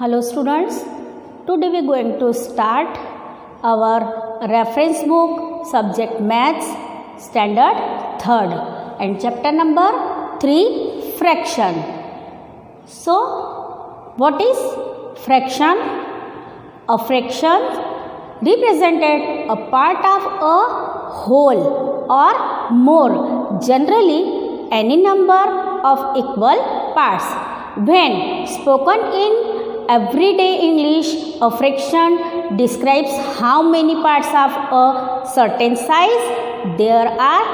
Hello students, today we are going to start our reference book subject Maths standard 3rd and chapter number 3 fraction. So what is fraction? A fraction represented a part of a whole or more, generally any number of equal parts. When spoken in everyday English, a fraction describes how many parts of a certain size there are.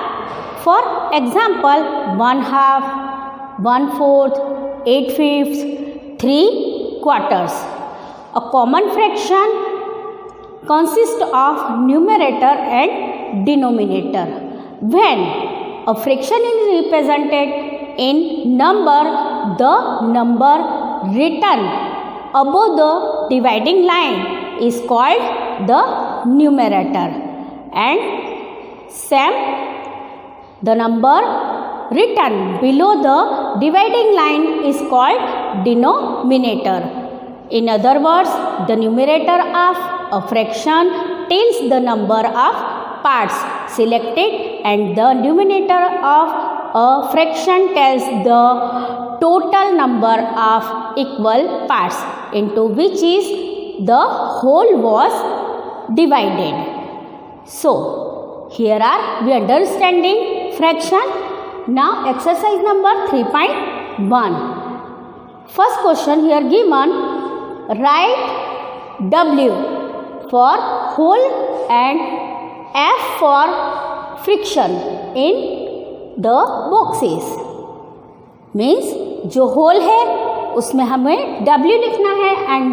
For example, 1/2, 1/4, 8/5, 3/4. A common fraction consists of numerator and denominator. When a fraction is represented in number, the number written above the dividing line is called the numerator, and same the number written below the dividing line is called denominator. In other words, the numerator of a fraction tells the number of parts selected and the numerator of a fraction tells the total number of equal parts into which is the whole was divided. So here are we understanding fraction. Now exercise number 3.1. First question here given, write W for whole and F for friction in the boxes. Means जो whole है उसमें हमें W लिखना है and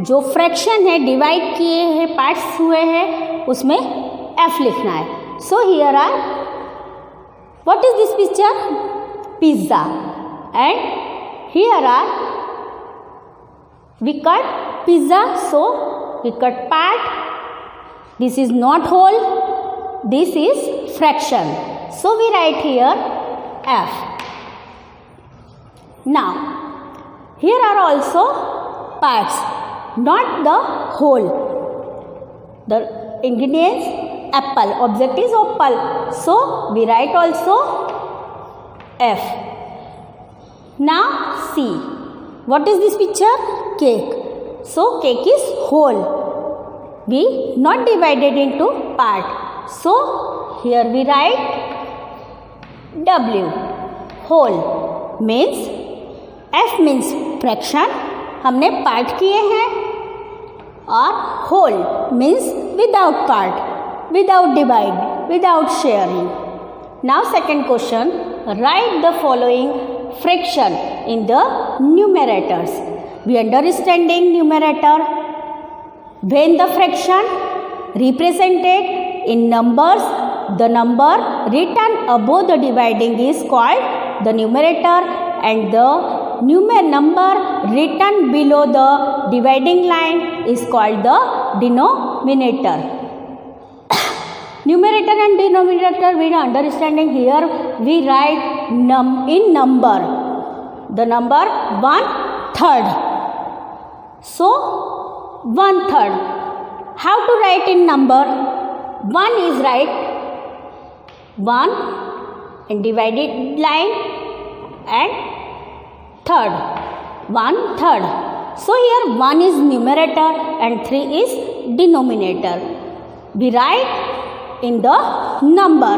जो fraction है divide किए हैं पार्ट्स हुए हैं उसमें F लिखना है. So here are what is this picture? Pizza and here are we cut pizza, so we cut part. This is not whole, this is fraction, so we write here F. Now, here are also parts, not the whole. The ingredients apple, object is apple, so we write also F. Now see, what is this picture? Cake. So cake is whole. We not divided into part. So here we write W. Whole means F means fraction हमने part किए हैं और whole means without part, without divide, without sharing. Now second question, write the following fraction in the numerators. We understanding numerator when the fraction represented in numbers, the number written above the dividing is called the numerator and the number written below the dividing line is called the denominator. Numerator and denominator we are understanding here. We write in number the number 1/3. So 1/3. How to write in number? 1 is write 1 in divided line and third 1/3. So here 1 is numerator and 3 is denominator. We write in the number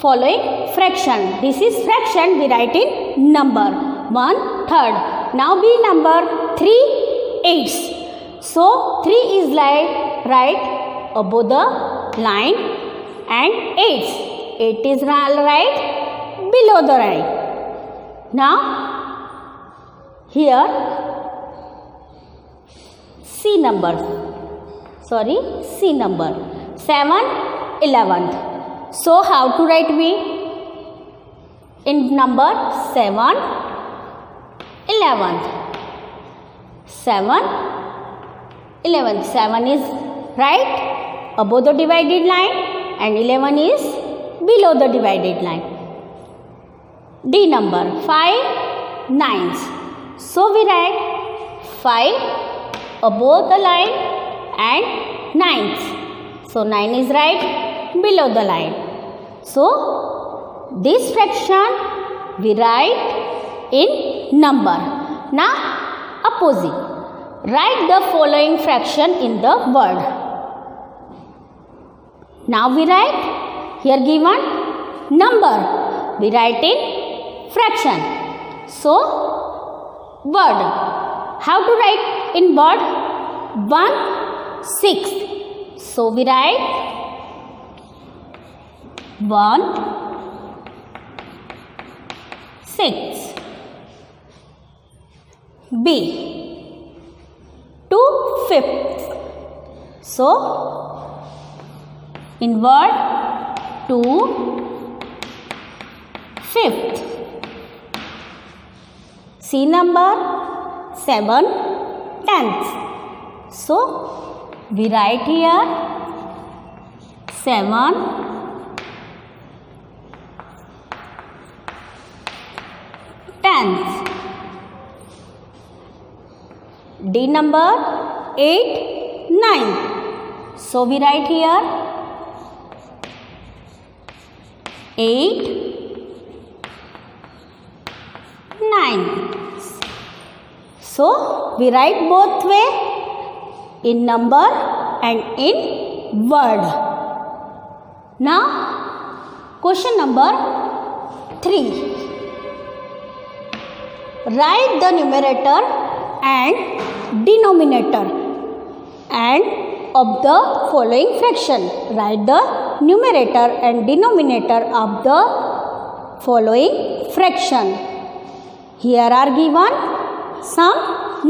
following fraction. This is fraction, we write in number 1/3. Now be number 3/8. So 3 is like right above the line and 8 is right below the line. Now here C number 7/11. So how to write we in number 7/11? 7/11. 7 is right above the divided line and 11 is below the divided line. D number 5 9s. So we write 5 above the line and 9. So 9 is right below the line. So this fraction we write in number. Now opposite. Write the following fraction in the word. Now we write here given number. We write in fraction. So word. How to write in word? 1/6. So we write 1/6. B. 2/5. So in word 2/5. C number 7/10. So we write here 7/10. D number 8/9. So we write here 8/9. So we write both way, in number and in word. Now question number 3. Write the numerator and denominator and of the following fraction. Write the numerator and denominator of the following fraction. Here are given some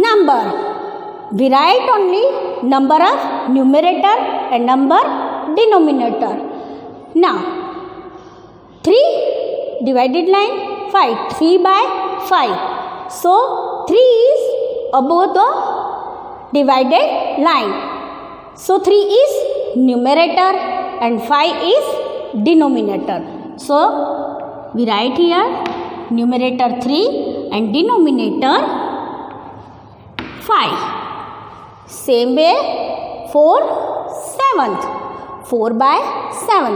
number. We write only number of numerator and number denominator. Now 3 divided line 5. 3/5. So 3 is above the divided line. So 3 is numerator and 5 is denominator. So we write here numerator 3 and denominator 5. Same way 4/7. 4/7.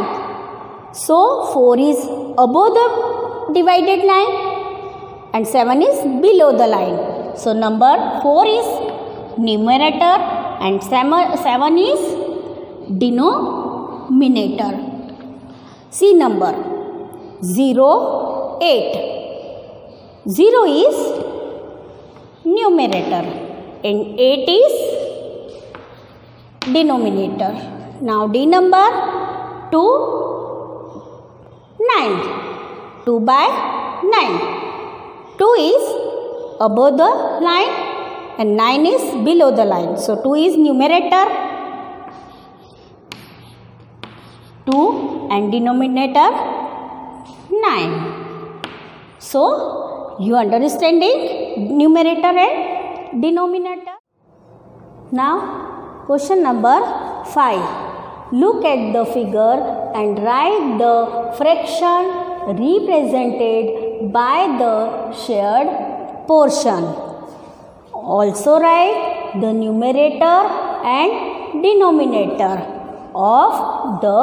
So 4 is above the divided line and 7 is below the line. So number 4 is numerator and 7 is denominator. C number 0/8. 0 is numerator and 8 is denominator. Now D number 2/9. 2/9. 2 is above the line and 9 is below the line. So 2 is numerator, 2 and denominator 9. So you understanding numerator and denominator. Now question number 5. Look at the figure and write the fraction represented by the shared portion. Also write the numerator and denominator of the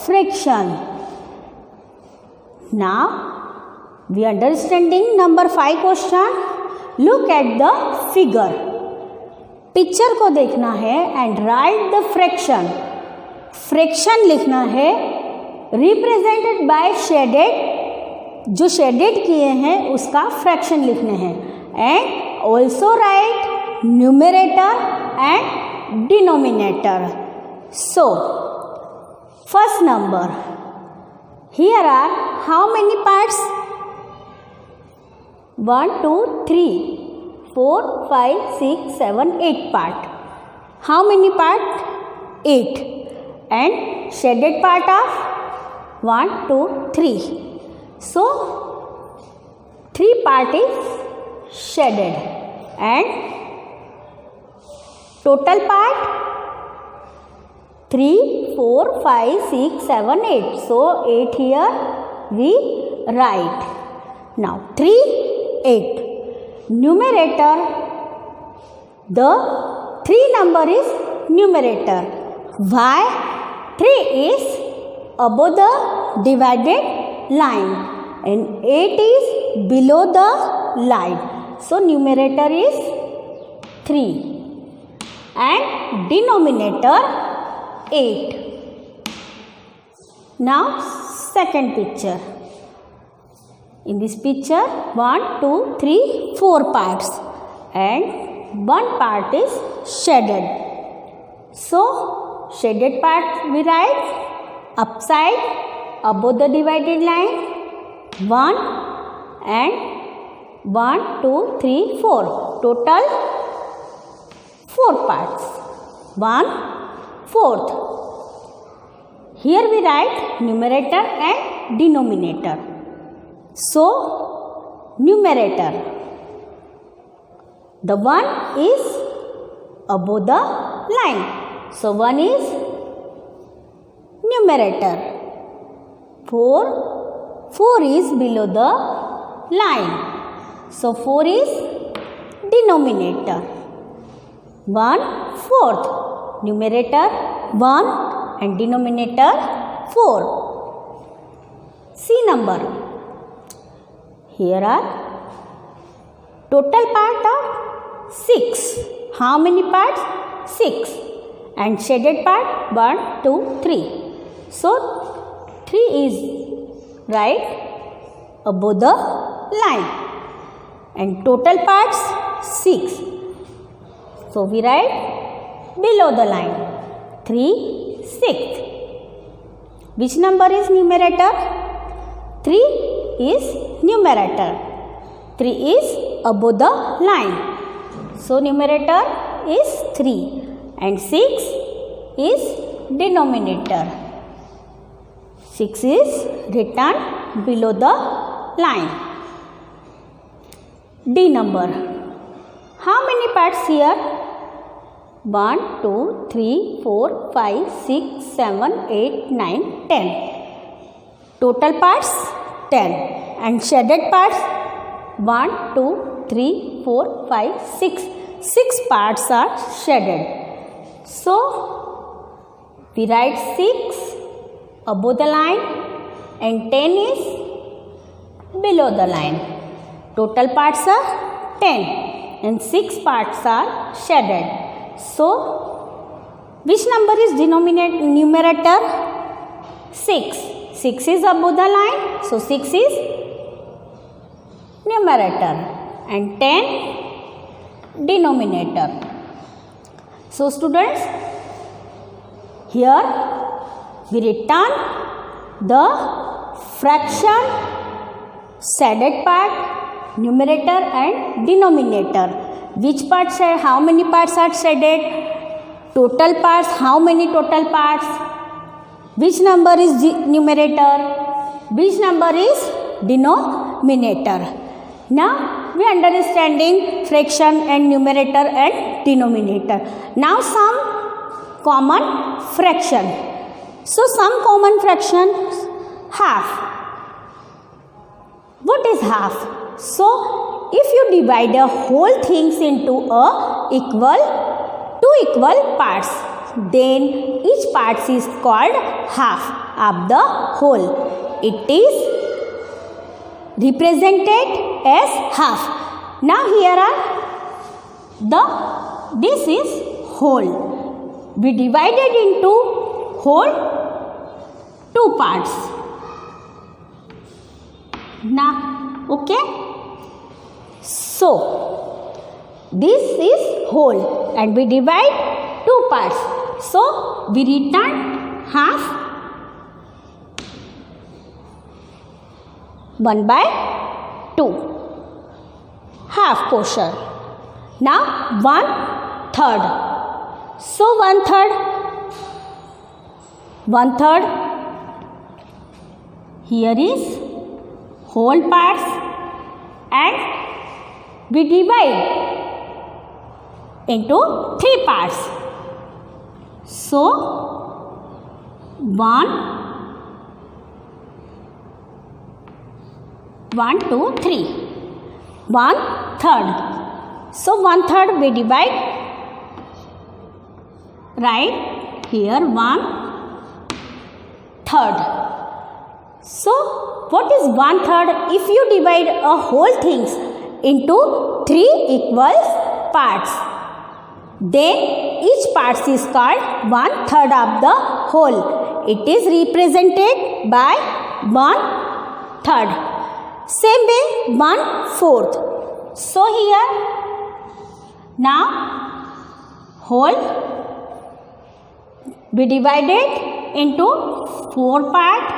fraction. Now we understanding number 5 question. Look at the figure. Picture को देखना है and write the fraction. Fraction लिखना है represented by shaded, जो shaded किए हैं उसका fraction लिखने हैं. And also write numerator and denominator. So first number, here are how many parts? 1 2 3 4 5 6 7 8 part. How many part? 8. And shaded part of 1 2 3. So 3 part is shaded and total part 3 4 5 6 7 8. So 8 here we write. Now 3 8. Numerator the 3 number is numerator. Why? 3 is above the divided line and 8 is below the line. So numerator is 3 and denominator 8. Now second picture. In this picture 1, 2, 3, 4 parts and one part is shaded. So shaded part we write upside above the divided line 1 and 1, 2, 3, 4. Total 4 parts. 1/4. Here we write numerator and denominator. So numerator, the 1 is above the line. So 1 is numerator. 4 is below the line. So 4 is denominator. 1/4. Numerator 1 and denominator 4. See number. Here are total part of 6. How many parts? 6. And shaded part 1, 2, 3. So 3 is right above the line and total parts 6. So we write below the line 3, 6. Which number is numerator? 3 is numerator. 3 is above the line. So numerator is 3 and 6 is denominator. 6 is written below the line. D number. How many parts here? 1, 2, 3, 4, 5, 6, 7, 8, 9, 10. Total parts 10 and shaded parts 1, 2, 3, 4, 5, 6. 6 parts are shaded. So we write 6 above the line and 10 is below the line. Total parts are 10 and 6 parts are shaded. So which number is numerator? 6. 6 is above the line. So 6 is numerator and 10 denominator. So students, here we return the fraction, shaded part, numerator and denominator. Which parts are, how many parts are shaded? Total parts, how many total parts? Which number is numerator? Which number is denominator? Now we are understanding fraction and numerator and denominator. Now some common fraction. So some common fractions, half. What is half? So if you divide a whole things into two equal parts, then each part is called half of the whole. It is represented as half. Now here are this is whole. We divided into whole 2 parts. Now, okay. So this is whole and we divide 2 parts. So we return half 1/2. Half portion. Now 1/3. So 1/3 here is whole parts and we divide into 3 parts. So 1, 2, 3. 1/3. So 1/3 we divide. Right here 1/3. So what is 1/3? If you divide a whole things into 3 equal parts, then each part is called 1/3 of the whole. It is represented by 1/3. Same way 1/4. So here now whole we divided into 4 parts.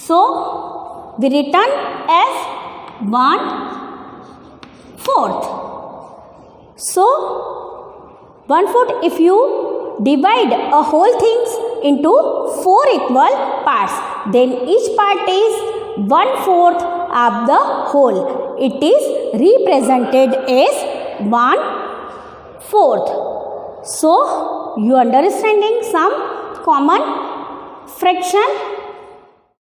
So we written as 1/4. So 1/4, if you divide a whole things into 4 equal parts, then each part is 1/4 of the whole. It is represented as 1/4. So you understanding some common fraction